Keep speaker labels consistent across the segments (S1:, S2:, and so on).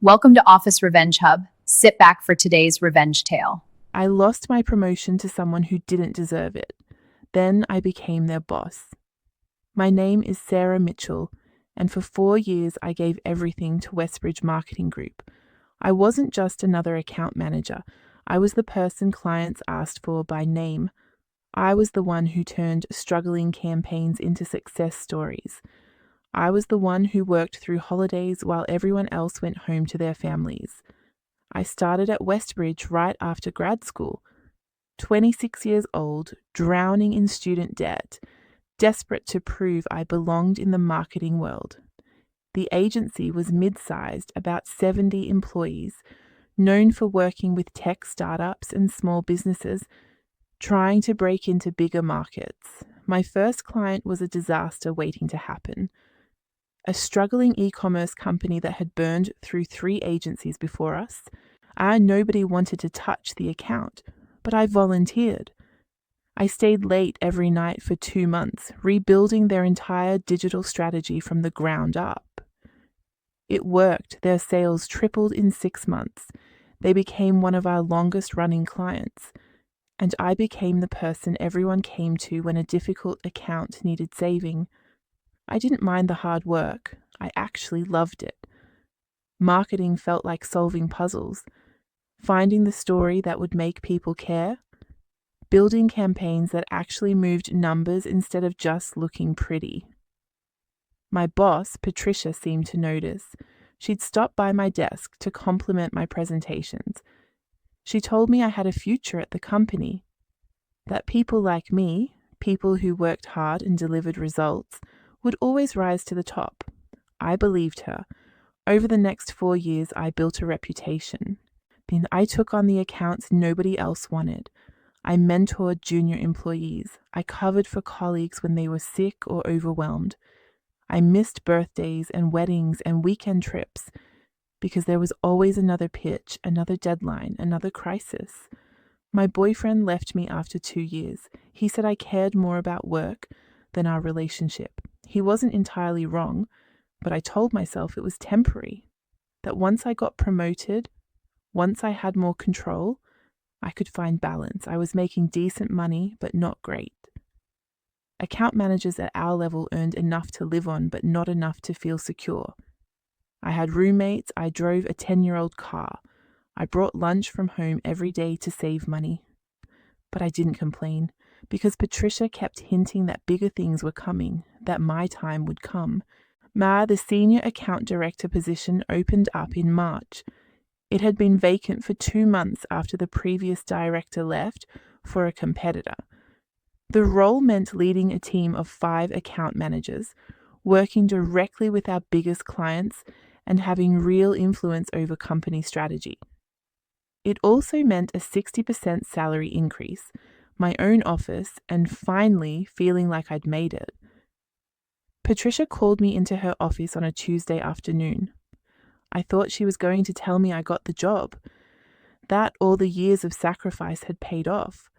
S1: Welcome to Office Revenge Hub. Sit back for today's revenge tale.
S2: I lost my promotion to someone who didn't deserve it. Then I became their boss. My name is Sarah Mitchell, and for 4 years I gave everything to Westbridge Marketing Group. I wasn't just another account manager. I was the person clients asked for by name. I was the one who turned struggling campaigns into success stories. I was the one who worked through holidays while everyone else went home to their families. I started at Westbridge right after grad school. 26 years old, drowning in student debt, desperate to prove I belonged in the marketing world. The agency was mid-sized, about 70 employees, known for working with tech startups and small businesses, trying to break into bigger markets. My first client was a disaster waiting to happen. A struggling e-commerce company that had burned through 3 agencies before us. Nobody wanted to touch the account, but I volunteered. I stayed late every night for 2 months, rebuilding their entire digital strategy from the ground up. It worked. Their sales tripled in 6 months. They became one of our longest-running clients, and I became the person everyone came to when a difficult account needed saving. I didn't mind the hard work. I actually loved it. Marketing felt like solving puzzles, finding the story that would make people care, building campaigns that actually moved numbers instead of just looking pretty. My boss, Patricia, seemed to notice. She'd stop by my desk to compliment my presentations. She told me I had a future at the company, that people like me, people who worked hard and delivered results, would always rise to the top. I believed her. Over the next 4 years, I built a reputation. Then I took on the accounts nobody else wanted. I mentored junior employees. I covered for colleagues when they were sick or overwhelmed. I missed birthdays and weddings and weekend trips because there was always another pitch, another deadline, another crisis. My boyfriend left me after 2 years. He said I cared more about work than our relationship. He wasn't entirely wrong, but I told myself it was temporary, that once I got promoted, once I had more control, I could find balance. I was making decent money, but not great. Account managers at our level earned enough to live on, but not enough to feel secure. I had roommates. I drove a 10-year-old car. I brought lunch from home every day to save money. But I didn't complain, because Patricia kept hinting that bigger things were coming, that my time would come. The senior account director position opened up in March. It had been vacant for 2 months after the previous director left for a competitor. The role meant leading a team of 5 account managers, working directly with our biggest clients and having real influence over company strategy. It also meant a 60% salary increase, my own office, and finally feeling like I'd made it. Patricia called me into her office on a Tuesday afternoon. I thought she was going to tell me I got the job, that all the years of sacrifice had paid off.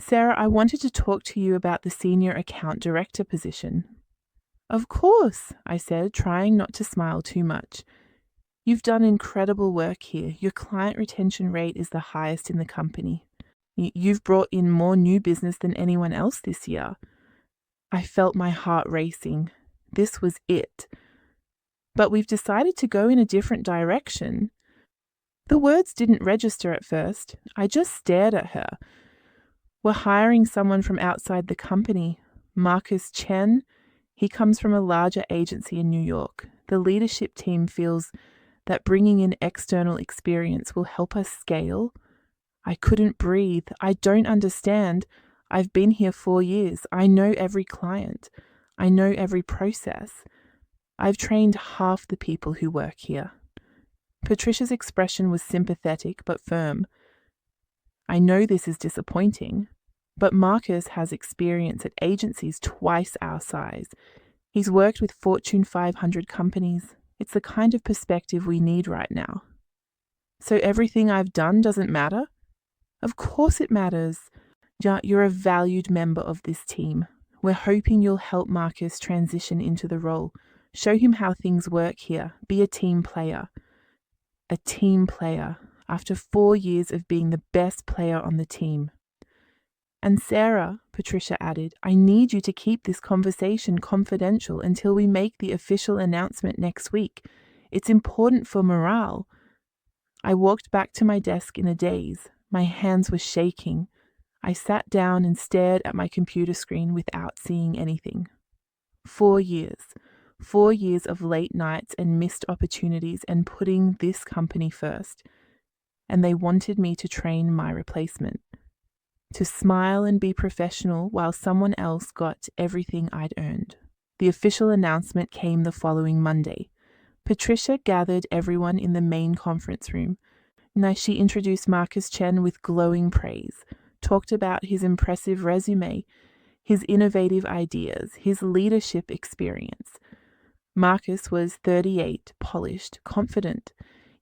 S2: Sarah, I wanted to talk to you about the senior account director position. Of course, I said, trying not to smile too much. You've done incredible work here. Your client retention rate is the highest in the company. You've brought in more new business than anyone else this year. I felt my heart racing. This was it. But we've decided to go in a different direction. The words didn't register at first. I just stared at her. We're hiring someone from outside the company. Marcus Chen. He comes from a larger agency in New York. The leadership team feels that bringing in external experience will help us scale. I couldn't breathe. I don't understand. I've been here 4 years. I know every client. I know every process. I've trained half the people who work here. Patricia's expression was sympathetic but firm. I know this is disappointing, but Marcus has experience at agencies twice our size. He's worked with Fortune 500 companies. It's the kind of perspective we need right now. So everything I've done doesn't matter? Of course it matters. You're a valued member of this team. We're hoping you'll help Marcus transition into the role. Show him how things work here. Be a team player. a team player, after 4 years of being the best player on the team. And Sarah, Patricia added, I need you to keep this conversation confidential until we make the official announcement next week. It's important for morale. I walked back to my desk in a daze. My hands were shaking. I sat down and stared at my computer screen without seeing anything. 4 years. 4 years of late nights and missed opportunities and putting this company first. And they wanted me to train my replacement. To smile and be professional while someone else got everything I'd earned. The official announcement came the following Monday. Patricia gathered everyone in the main conference room. Now she introduced Marcus Chen with glowing praise, talked about his impressive resume, his innovative ideas, his leadership experience. Marcus was 38, polished, confident.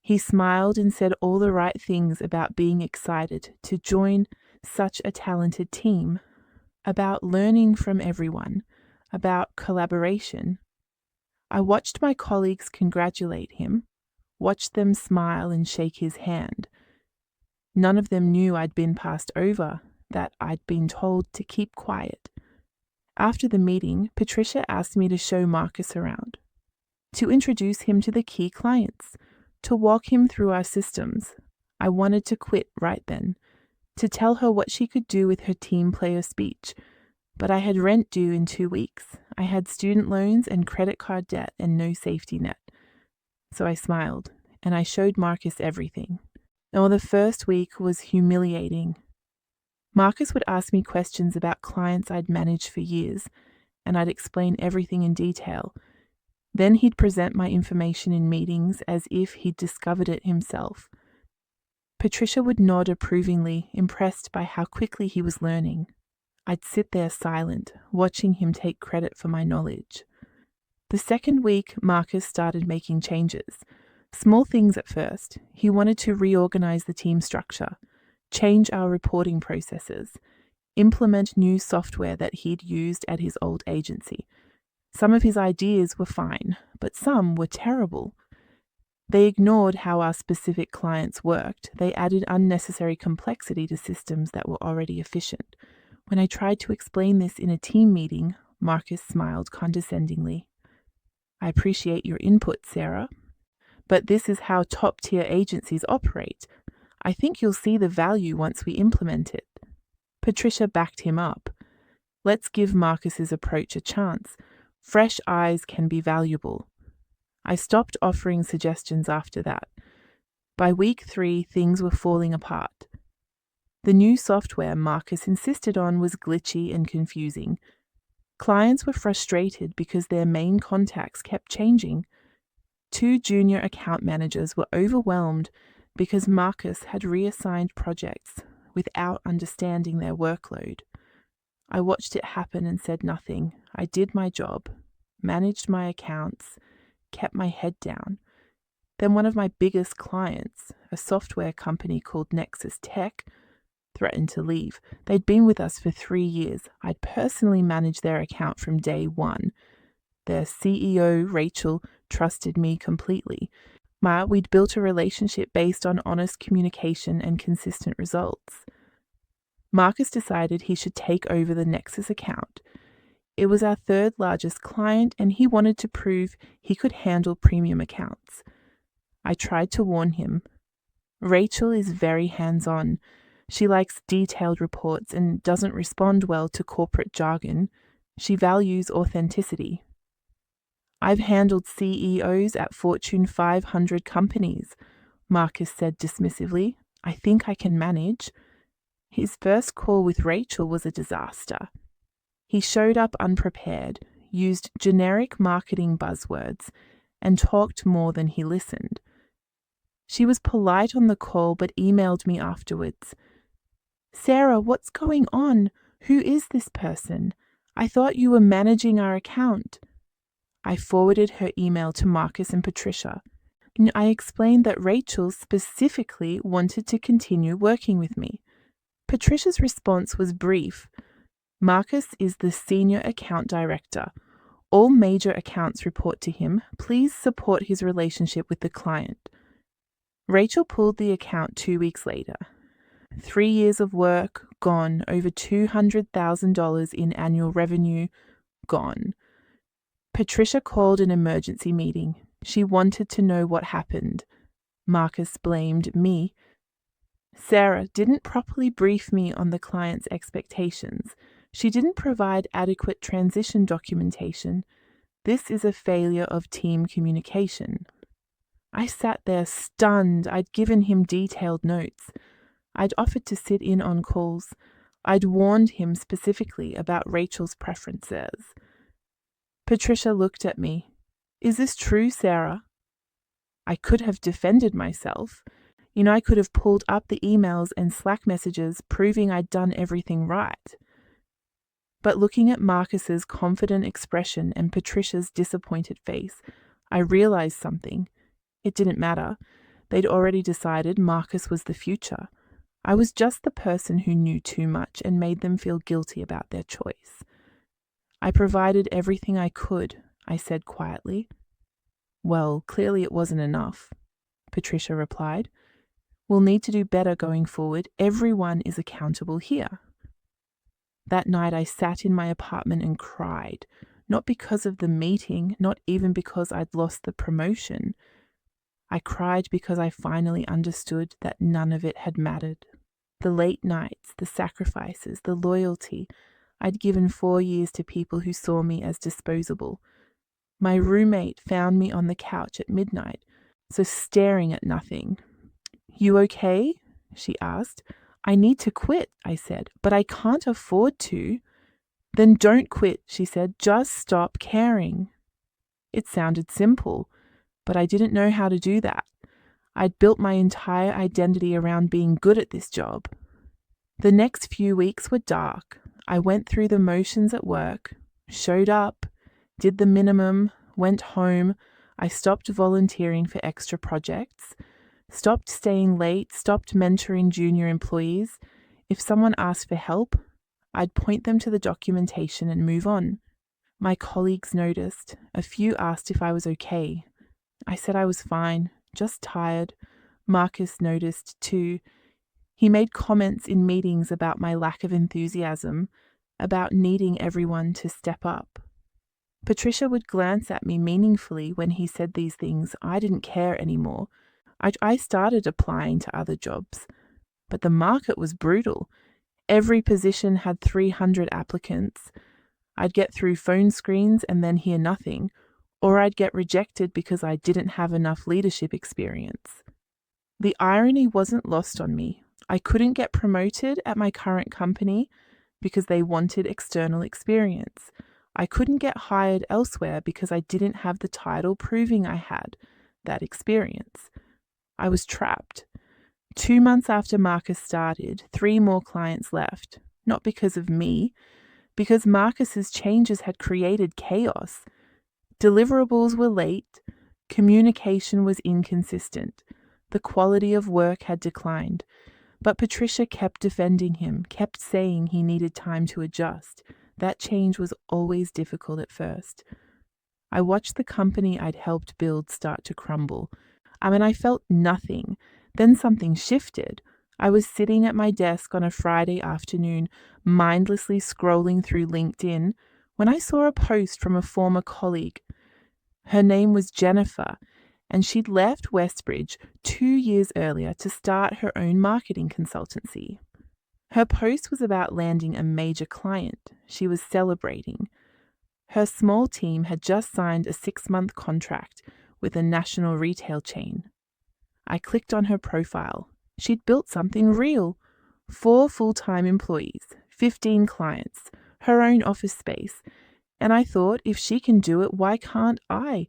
S2: He smiled and said all the right things about being excited to join such a talented team, about learning from everyone, about collaboration. I watched my colleagues congratulate him, watched them smile and shake his hand. None of them knew I'd been passed over, that I'd been told to keep quiet. After the meeting, Patricia asked me to show Marcus around, to introduce him to the key clients, to walk him through our systems. I wanted to quit right then, to tell her what she could do with her team player speech, but I had rent due in 2 weeks. I had student loans and credit card debt and no safety net. So I smiled, and I showed Marcus everything. Oh, the first week was humiliating. Marcus would ask me questions about clients I'd managed for years, and I'd explain everything in detail. Then he'd present my information in meetings as if he'd discovered it himself. Patricia would nod approvingly, impressed by how quickly he was learning. I'd sit there silent, watching him take credit for my knowledge. The second week, Marcus started making changes. Small things at first. He wanted to reorganize the team structure, change our reporting processes, implement new software that he'd used at his old agency. Some of his ideas were fine, but some were terrible. They ignored how our specific clients worked. They added unnecessary complexity to systems that were already efficient. When I tried to explain this in a team meeting, Marcus smiled condescendingly. I appreciate your input, Sarah, but this is how top-tier agencies operate. I think you'll see the value once we implement it. Patricia backed him up. Let's give Marcus's approach a chance. Fresh eyes can be valuable. I stopped offering suggestions after that. By week 3, things were falling apart. The new software Marcus insisted on was glitchy and confusing. Clients were frustrated because their main contacts kept changing. 2 junior account managers were overwhelmed because Marcus had reassigned projects without understanding their workload. I watched it happen and said nothing. I did my job, managed my accounts, kept my head down. Then one of my biggest clients, a software company called Nexus Tech, threatened to leave. They'd been with us for 3 years. I'd personally managed their account from day one. Their CEO, Rachel, trusted me completely. We'd built a relationship based on honest communication and consistent results. Marcus decided he should take over the Nexus account. It was our 3rd largest client, and he wanted to prove he could handle premium accounts. I tried to warn him. Rachel is very hands-on. She likes detailed reports and doesn't respond well to corporate jargon. She values authenticity. I've handled CEOs at Fortune 500 companies, Marcus said dismissively. I think I can manage. His first call with Rachel was a disaster. He showed up unprepared, used generic marketing buzzwords, and talked more than he listened. She was polite on the call but emailed me afterwards. Sarah, what's going on? Who is this person? I thought you were managing our account. I forwarded her email to Marcus and Patricia. I explained that Rachel specifically wanted to continue working with me. Patricia's response was brief. Marcus is the senior account director. All major accounts report to him. Please support his relationship with the client. Rachel pulled the account 2 weeks later. 3 years of work, gone. Over $200,000 in annual revenue, gone. Patricia called an emergency meeting. She wanted to know what happened. Marcus blamed me. Sarah didn't properly brief me on the client's expectations. She didn't provide adequate transition documentation. This is a failure of team communication. I sat there stunned. I'd given him detailed notes. I'd offered to sit in on calls. I'd warned him specifically about Rachel's preferences. Patricia looked at me. Is this true, Sarah? I could have defended myself. I could have pulled up the emails and Slack messages proving I'd done everything right. But looking at Marcus's confident expression and Patricia's disappointed face, I realized something. It didn't matter. They'd already decided Marcus was the future. I was just the person who knew too much and made them feel guilty about their choice. I provided everything I could, I said quietly. Well, clearly it wasn't enough, Patricia replied. We'll need to do better going forward. Everyone is accountable here. That night I sat in my apartment and cried, not because of the meeting, not even because I'd lost the promotion. I cried because I finally understood that none of it had mattered. The late nights, the sacrifices, the loyalty. I'd given 4 years to people who saw me as disposable. My roommate found me on the couch at midnight, so staring at nothing. You okay? She asked. I need to quit, I said, but I can't afford to. Then don't quit, she said. Just stop caring. It sounded simple, but I didn't know how to do that. I'd built my entire identity around being good at this job. The next few weeks were dark. I went through the motions at work, showed up, did the minimum, went home. I stopped volunteering for extra projects, stopped staying late, stopped mentoring junior employees. If someone asked for help, I'd point them to the documentation and move on. My colleagues noticed. A few asked if I was okay. I said I was fine, just tired. Marcus noticed too. He made comments in meetings about my lack of enthusiasm, about needing everyone to step up. Patricia would glance at me meaningfully when he said these things. I didn't care anymore. I started applying to other jobs, but the market was brutal. Every position had 300 applicants. I'd get through phone screens and then hear nothing, or I'd get rejected because I didn't have enough leadership experience. The irony wasn't lost on me. I couldn't get promoted at my current company because they wanted external experience. I couldn't get hired elsewhere because I didn't have the title proving I had that experience. I was trapped. 2 months after Marcus started, 3 more clients left. Not because of me, because Marcus's changes had created chaos. Deliverables were late. Communication was inconsistent. The quality of work had declined. But Patricia kept defending him, kept saying he needed time to adjust. That change was always difficult at first. I watched the company I'd helped build start to crumble. I felt nothing. Then something shifted. I was sitting at my desk on a Friday afternoon, mindlessly scrolling through LinkedIn, when I saw a post from a former colleague. Her name was Jennifer, and she'd left Westbridge 2 years earlier to start her own marketing consultancy. Her post was about landing a major client. She was celebrating. Her small team had just signed a 6-month contract with a national retail chain. I clicked on her profile. She'd built something real. 4 full-time employees, 15 clients, her own office space. And I thought, if she can do it, why can't I?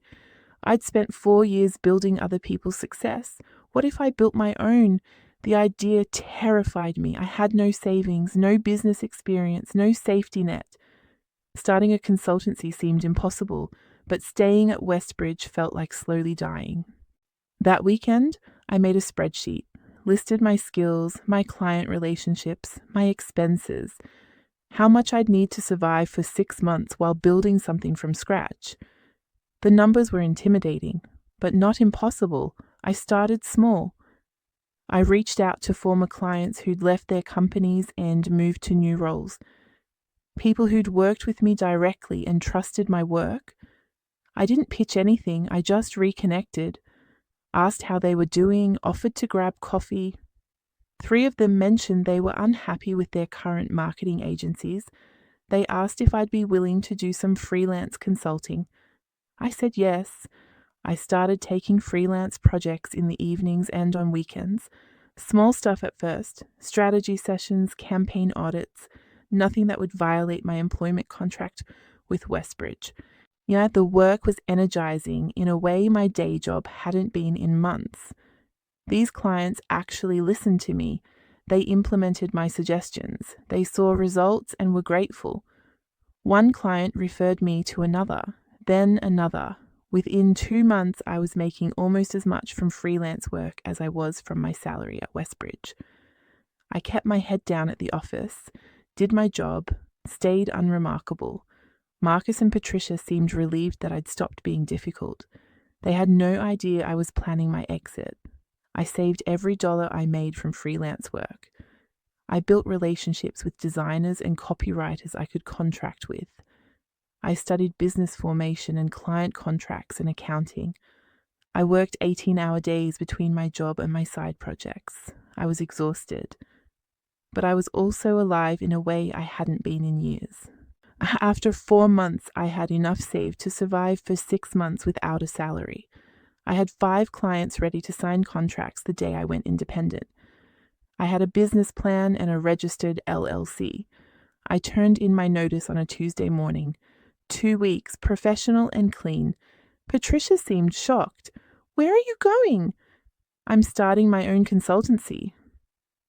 S2: I'd spent 4 years building other people's success. What if I built my own? The idea terrified me. I had no savings, no business experience, no safety net. Starting a consultancy seemed impossible, but staying at Westbridge felt like slowly dying. That weekend, I made a spreadsheet, listed my skills, my client relationships, my expenses, how much I'd need to survive for 6 months while building something from scratch. The numbers were intimidating, but not impossible. I started small. I reached out to former clients who'd left their companies and moved to new roles. People who'd worked with me directly and trusted my work. I didn't pitch anything, I just reconnected, asked how they were doing, offered to grab coffee. 3 of them mentioned they were unhappy with their current marketing agencies. They asked if I'd be willing to do some freelance consulting. I said yes. I started taking freelance projects in the evenings and on weekends. Small stuff at first, strategy sessions, campaign audits, nothing that would violate my employment contract with Westbridge. Yeah, the work was energizing in a way my day job hadn't been in months. These clients actually listened to me. They implemented my suggestions. They saw results and were grateful. One client referred me to another, then another. Within 2 months, I was making almost as much from freelance work as I was from my salary at Westbridge. I kept my head down at the office, did my job, stayed unremarkable. Marcus and Patricia seemed relieved that I'd stopped being difficult. They had no idea I was planning my exit. I saved every dollar I made from freelance work. I built relationships with designers and copywriters I could contract with. I studied business formation and client contracts and accounting. I worked 18-hour days between my job and my side projects. I was exhausted. But I was also alive in a way I hadn't been in years. After 4 months, I had enough saved to survive for 6 months without a salary. I had 5 clients ready to sign contracts the day I went independent. I had a business plan and a registered LLC. I turned in my notice on a Tuesday morning. 2 weeks, professional and clean. Patricia seemed shocked. "Where are you going?" "I'm starting my own consultancy."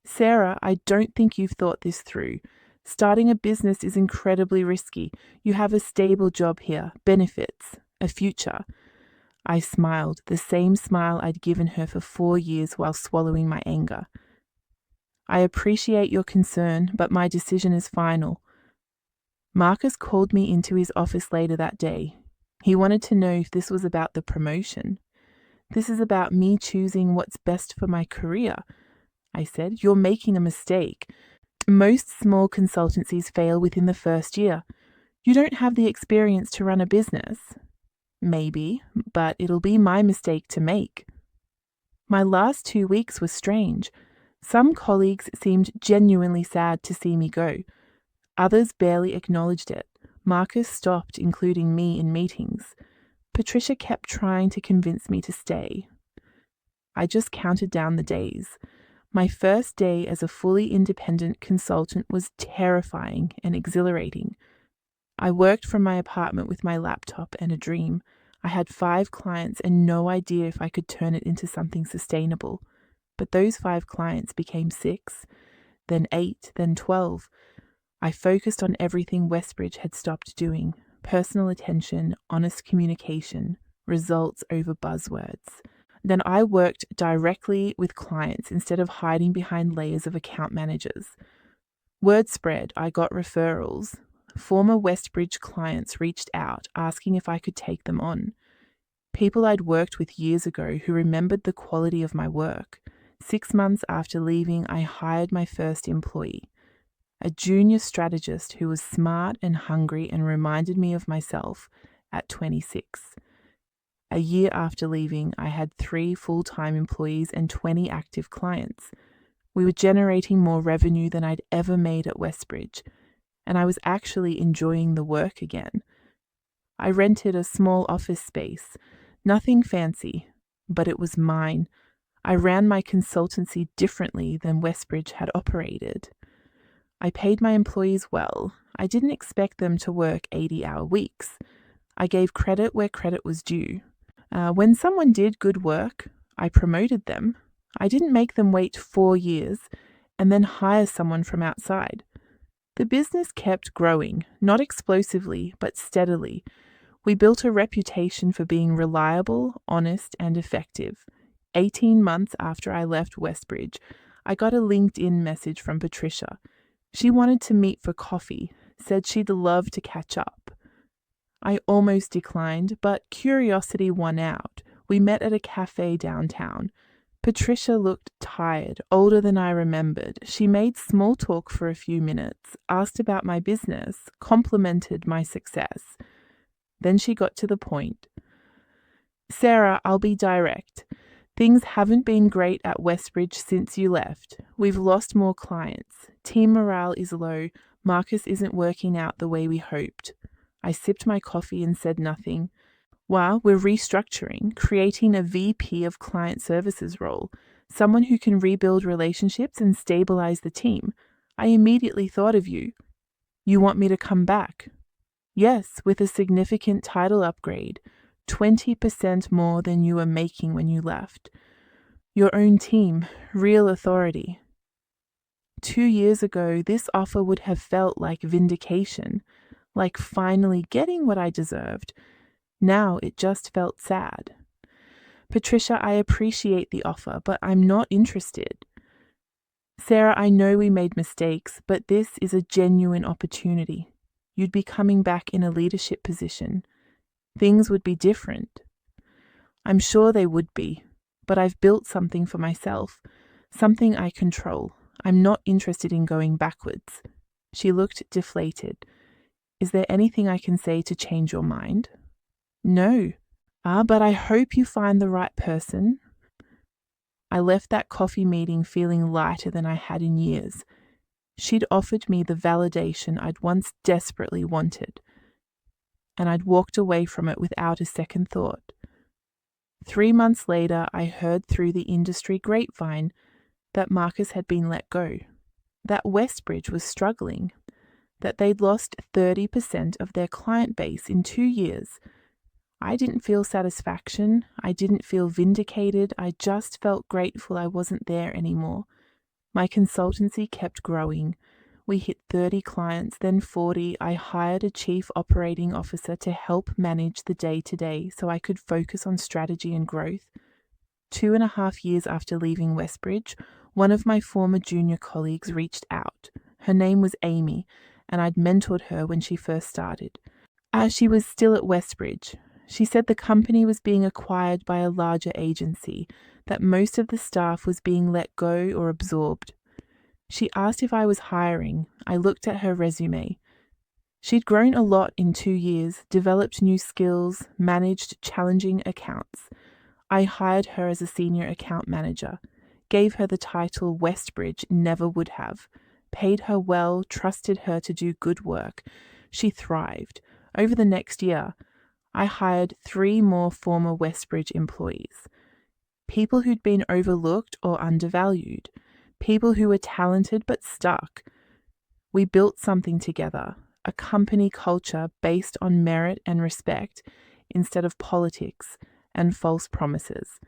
S2: "Sarah, I don't think you've thought this through. Starting a business is incredibly risky. You have a stable job here, benefits, a future." I smiled, the same smile I'd given her for 4 years while swallowing my anger. "I appreciate your concern, but my decision is final." Marcus called me into his office later that day. He wanted to know if this was about the promotion. "This is about me choosing what's best for my career," I said. "You're making a mistake. Most small consultancies fail within the first year. You don't have the experience to run a business." "Maybe, but it'll be my mistake to make." My last 2 weeks were strange. Some colleagues seemed genuinely sad to see me go. Others barely acknowledged it. Marcus stopped including me in meetings. Patricia kept trying to convince me to stay. I just counted down the days. My first day as a fully independent consultant was terrifying and exhilarating. I worked from my apartment with my laptop and a dream. I had 5 clients and no idea if I could turn it into something sustainable. But those 5 clients became 6, then 8, then 12. I focused on everything Westbridge had stopped doing: personal attention, honest communication, results over buzzwords. Then I worked directly with clients instead of hiding behind layers of account managers. Word spread, I got referrals. Former Westbridge clients reached out, asking if I could take them on. People I'd worked with years ago who remembered the quality of my work. 6 months after leaving, I hired my first employee, a junior strategist who was smart and hungry and reminded me of myself at 26. A year after leaving, I had 3 full-time employees and 20 active clients. We were generating more revenue than I'd ever made at Westbridge, and I was actually enjoying the work again. I rented a small office space, nothing fancy, but it was mine. I ran my consultancy differently than Westbridge had operated. I paid my employees well. I didn't expect them to work 80-hour weeks. I gave credit where credit was due. When someone did good work, I promoted them. I didn't make them wait 4 years and then hire someone from outside. The business kept growing, not explosively, but steadily. We built a reputation for being reliable, honest, and effective. 18 months after I left Westbridge, I got a LinkedIn message from Patricia. She wanted to meet for coffee, said she'd love to catch up. I almost declined, but curiosity won out. We met at a cafe downtown. Patricia looked tired, older than I remembered. She made small talk for a few minutes, asked about my business, complimented my success. Then she got to the point. Sarah, I'll be direct. Things haven't been great at Westbridge since you left. We've lost more clients. Team morale is low. Marcus isn't working out the way we hoped. I sipped my coffee and said nothing. Well, we're restructuring, creating a VP of client services role, someone who can rebuild relationships and stabilize the team. I immediately thought of you. You want me to come back? Yes, with a significant title upgrade, 20% more than you were making when you left. Your own team, real authority. 2 years ago, this offer would have felt like vindication, like finally getting what I deserved. Now it just felt sad. Patricia, I appreciate the offer, but I'm not interested. Sarah, I know we made mistakes, but this is a genuine opportunity. You'd be coming back in a leadership position. Things would be different. I'm sure they would be, but I've built something for myself, something I control. I'm not interested in going backwards. She looked deflated. Is there anything I can say to change your mind? No. But I hope you find the right person. I left that coffee meeting feeling lighter than I had in years. She'd offered me the validation I'd once desperately wanted, and I'd walked away from it without a second thought. 3 months later, I heard through the industry grapevine that Marcus had been let go, that Westbridge was struggling, that they'd lost 30% of their client base in 2 years. I didn't feel satisfaction. I didn't feel vindicated. I just felt grateful I wasn't there anymore. My consultancy kept growing. We hit 30 clients, then 40. I hired a chief operating officer to help manage the day-to-day so I could focus on strategy and growth. 2.5 years after leaving Westbridge, one of my former junior colleagues reached out. Her name was Amy, and I'd mentored her when she first started. She was still at Westbridge. She said the company was being acquired by a larger agency, that most of the staff was being let go or absorbed. She asked if I was hiring. I looked at her resume. She'd grown a lot in 2 years, developed new skills, managed challenging accounts. I hired her as a senior account manager, gave her the title Westbridge never would have, paid her well, trusted her to do good work. She thrived. Over the next year, I hired 3 more former Westbridge employees, people who'd been overlooked or undervalued, people who were talented but stuck. We built something together, a company culture based on merit and respect instead of politics and false promises.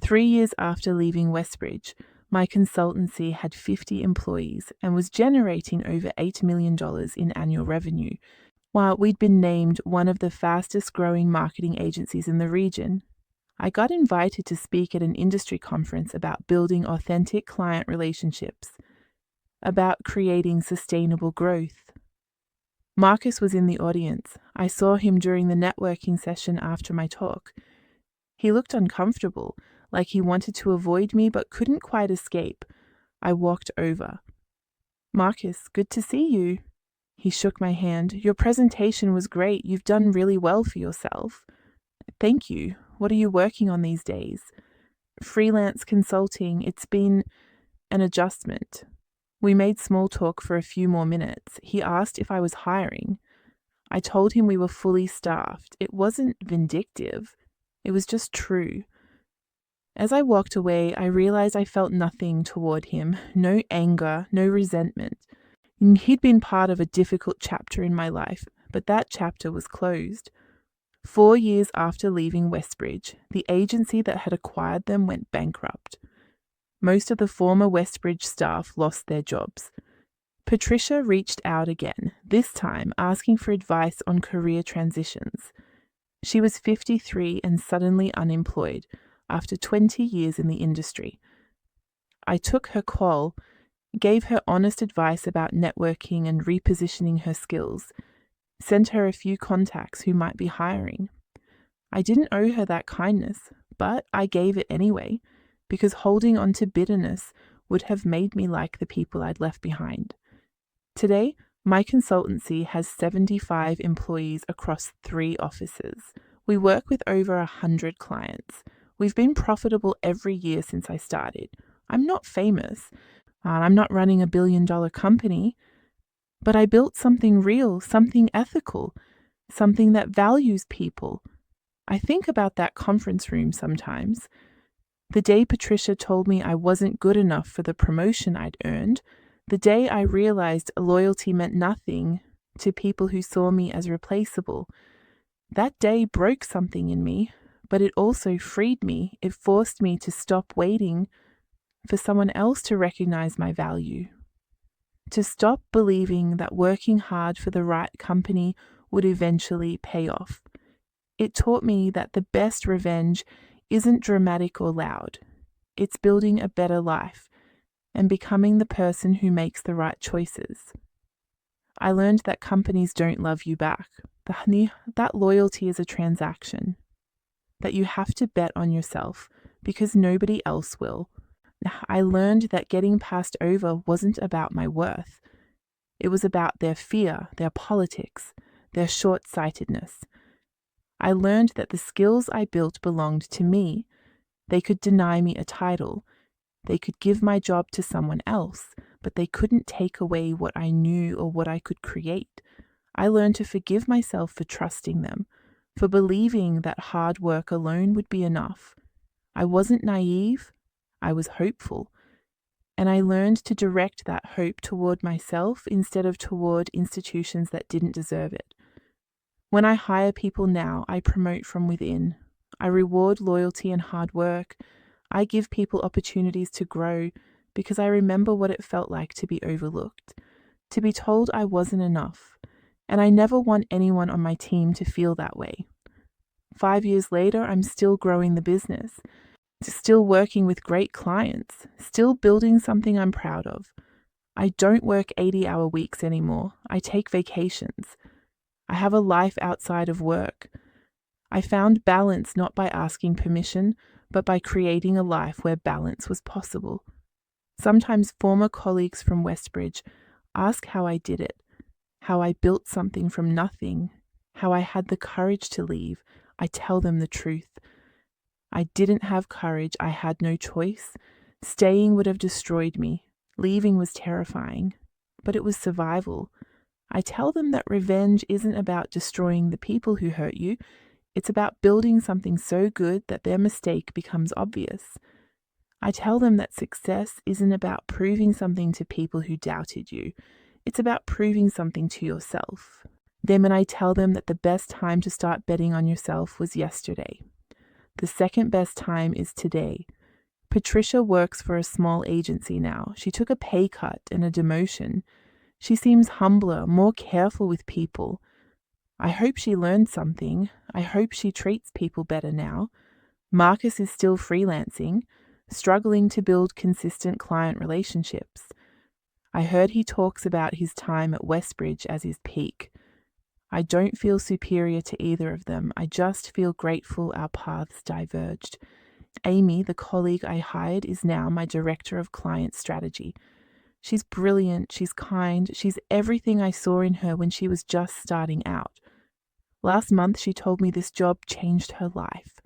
S2: 3 years after leaving Westbridge, my consultancy had 50 employees and was generating over $8 million in annual revenue, while we'd been named one of the fastest growing marketing agencies in the region. I got invited to speak at an industry conference about building authentic client relationships, about creating sustainable growth. Marcus was in the audience. I saw him during the networking session after my talk. He looked uncomfortable, like he wanted to avoid me but couldn't quite escape. I walked over. Marcus, good to see you. He shook my hand. Your presentation was great. You've done really well for yourself. Thank you. What are you working on these days? Freelance consulting. It's been an adjustment. We made small talk for a few more minutes. He asked if I was hiring. I told him we were fully staffed. It wasn't vindictive. It was just true. As I walked away, I realized I felt nothing toward him. No anger, no resentment. He'd been part of a difficult chapter in my life, but that chapter was closed. 4 years after leaving Westbridge, the agency that had acquired them went bankrupt. Most of the former Westbridge staff lost their jobs. Patricia reached out again, this time asking for advice on career transitions. She was 53 and suddenly unemployed after 20 years in the industry. I took her call, gave her honest advice about networking and repositioning her skills, sent her a few contacts who might be hiring. I didn't owe her that kindness, but I gave it anyway, because holding on to bitterness would have made me like the people I'd left behind. Today, my consultancy has 75 employees across 3 offices. We work with over 100 clients. We've been profitable every year since I started. I'm not famous. I'm not running a billion-dollar company. But I built something real, something ethical, something that values people. I think about that conference room sometimes. The day Patricia told me I wasn't good enough for the promotion I'd earned, the day I realized loyalty meant nothing to people who saw me as replaceable, that day broke something in me, but it also freed me. It forced me to stop waiting for someone else to recognize my value, to stop believing that working hard for the right company would eventually pay off. It taught me that the best revenge isn't dramatic or loud. It's building a better life and becoming the person who makes the right choices. I learned that companies don't love you back. That loyalty is a transaction, that you have to bet on yourself because nobody else will. I learned that getting passed over wasn't about my worth. It was about their fear, their politics, their short-sightedness. I learned that the skills I built belonged to me. They could deny me a title. They could give my job to someone else, but they couldn't take away what I knew or what I could create. I learned to forgive myself for trusting them, for believing that hard work alone would be enough. I wasn't naive. I was hopeful. And I learned to direct that hope toward myself instead of toward institutions that didn't deserve it. When I hire people now, I promote from within. I reward loyalty and hard work. I give people opportunities to grow because I remember what it felt like to be overlooked, to be told I wasn't enough. And I never want anyone on my team to feel that way. 5 years later, I'm still growing the business, still working with great clients, still building something I'm proud of. I don't work 80-hour weeks anymore. I take vacations. I have a life outside of work. I found balance not by asking permission, but by creating a life where balance was possible. Sometimes former colleagues from Westbridge ask how I did it, how I built something from nothing, how I had the courage to leave. I tell them the truth. I didn't have courage. I had no choice. Staying would have destroyed me. Leaving was terrifying, but it was survival. I tell them that revenge isn't about destroying the people who hurt you. It's about building something so good that their mistake becomes obvious. I tell them that success isn't about proving something to people who doubted you. It's about proving something to yourself. Then when I tell them that the best time to start betting on yourself was yesterday. The second best time is today. Patricia works for a small agency now. She took a pay cut and a demotion. She seems humbler, more careful with people. I hope she learned something. I hope she treats people better now. Marcus is still freelancing, struggling to build consistent client relationships. I heard he talks about his time at Westbridge as his peak. I don't feel superior to either of them. I just feel grateful our paths diverged. Amy, the colleague I hired, is now my director of client strategy. She's brilliant, she's kind, she's everything I saw in her when she was just starting out. Last month she told me this job changed her life,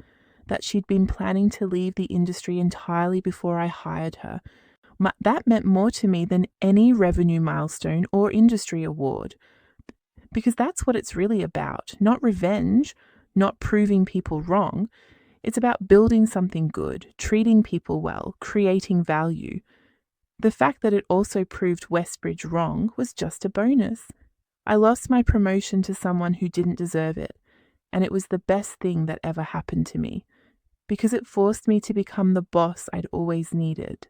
S2: that she'd been planning to leave the industry entirely before I hired her. That meant more to me than any revenue milestone or industry award. Because that's what it's really about, not revenge, not proving people wrong. It's about building something good, treating people well, creating value. The fact that it also proved Westbridge wrong was just a bonus. I lost my promotion to someone who didn't deserve it, and it was the best thing that ever happened to me, because it forced me to become the boss I'd always needed.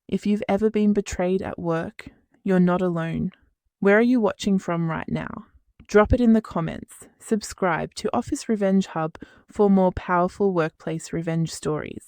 S2: If you've ever been betrayed at work, you're not alone. Where are you watching from right now? Drop it in the comments. Subscribe to Office Revenge Hub for more powerful workplace revenge stories.